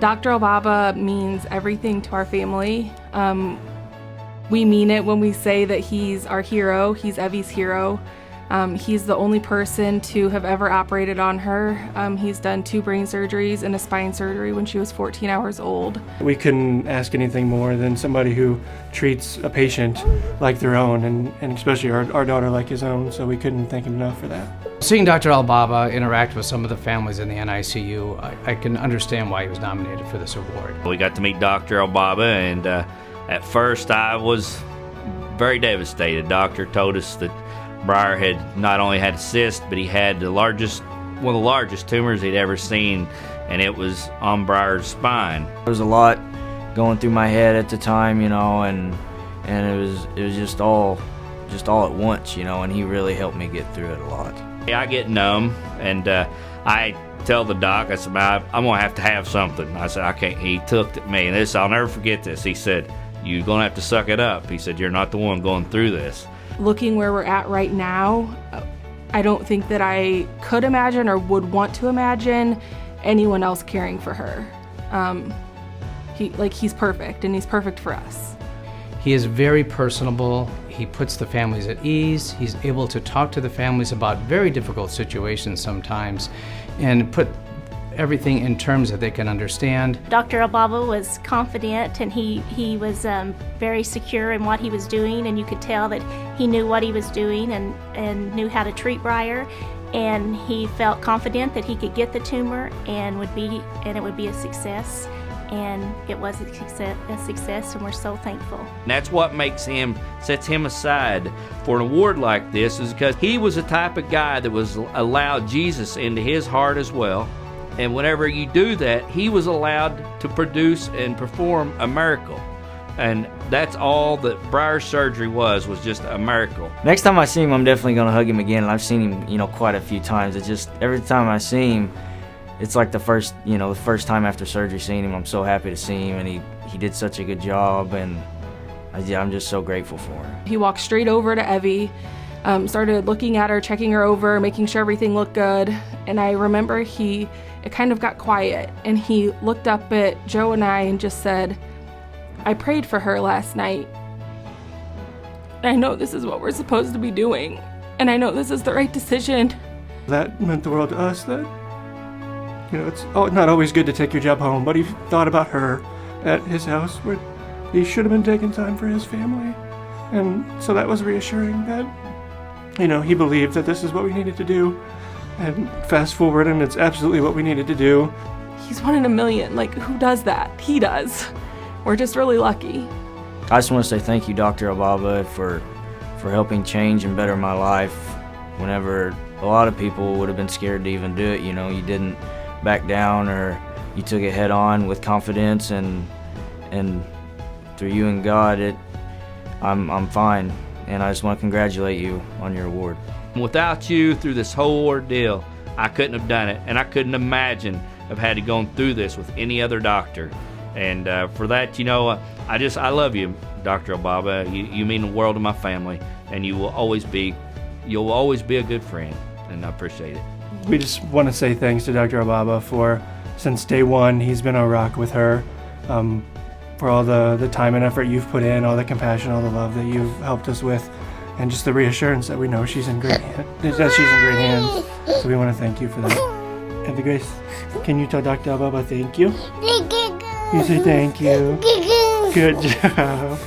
Dr. Elbabaa means everything to our family. We mean it when we say that he's our hero. He's Evie's hero. He's the only person to have ever operated on her. He's done 2 brain surgeries and a spine surgery when she was 14 hours old. We couldn't ask anything more than somebody who treats a patient like their own, and especially our daughter like his own, so we couldn't thank him enough for that. Seeing Dr. Elbabaa interact with some of the families in the NICU, I can understand why he was nominated for this award. We got to meet Dr. Elbabaa, and at first I was very devastated. Doctor told us that Briar had not only had a cyst, but he had one of the largest tumors he'd ever seen, and it was on Briar's spine. There was a lot going through my head at the time, and it was just all at once, and he really helped me get through it a lot. I get numb, and I tell the doc, I said, I'm going to have something. I said, I can't. He looked at me, and I'll never forget this. He said, you're going to have to suck it up. He said, you're not the one going through this. Looking where we're at right now, I don't think that I could imagine or would want to imagine anyone else caring for her. He's perfect, and he's perfect for us. He is very personable. He puts the families at ease. He's able to talk to the families about very difficult situations sometimes and put everything in terms that they can understand. Dr. Elbabaa was confident, and he was very secure in what he was doing, and you could tell that he knew what he was doing and knew how to treat Briar, and he felt confident that he could get the tumor and it would be a success. And it was a success, and we're so thankful. And that's what sets him aside for an award like this, is because he was the type of guy that was allowed Jesus into his heart as well. And whenever you do that, he was allowed to produce and perform a miracle. And that's all that Briar's surgery was just a miracle. Next time I see him, I'm definitely going to hug him again. And I've seen him, quite a few times. It's just every time I see him, it's like the first time after surgery seeing him. I'm so happy to see him, and he did such a good job, and I'm just so grateful for him. He walked straight over to Evie, started looking at her, checking her over, making sure everything looked good. And I remember it kind of got quiet, and he looked up at Joe and I and just said, I prayed for her last night. I know this is what we're supposed to be doing, and I know this is the right decision. That meant the world to us. That it's not always good to take your job home, but he thought about her at his house where he should have been taking time for his family. And so that was reassuring that, he believed that this is what we needed to do. And fast forward, and it's absolutely what we needed to do. He's 1 in a million. Who does that? He does. We're just really lucky. I just want to say thank you, Dr. Elbabaa, for helping change and better my life whenever a lot of people would have been scared to even do it. You didn't back down, or you took it head on with confidence, and through you and God, I'm fine, and I just want to congratulate you on your award. Without you through this whole ordeal, I couldn't have done it, and I couldn't imagine have had to go through this with any other doctor. And for that, I love you, Dr. Elbabaa. You mean the world to my family, and you'll always be a good friend, and I appreciate it. We just want to say thanks to Dr. Elbabaa for, since day one, he's been a rock with her, for all the time and effort you've put in, all the compassion, all the love that you've helped us with, and just the reassurance that we know she's in great hands. So we want to thank you for that. And the Grace, can you tell Dr. Elbabaa thank you? You say thank you. Good job.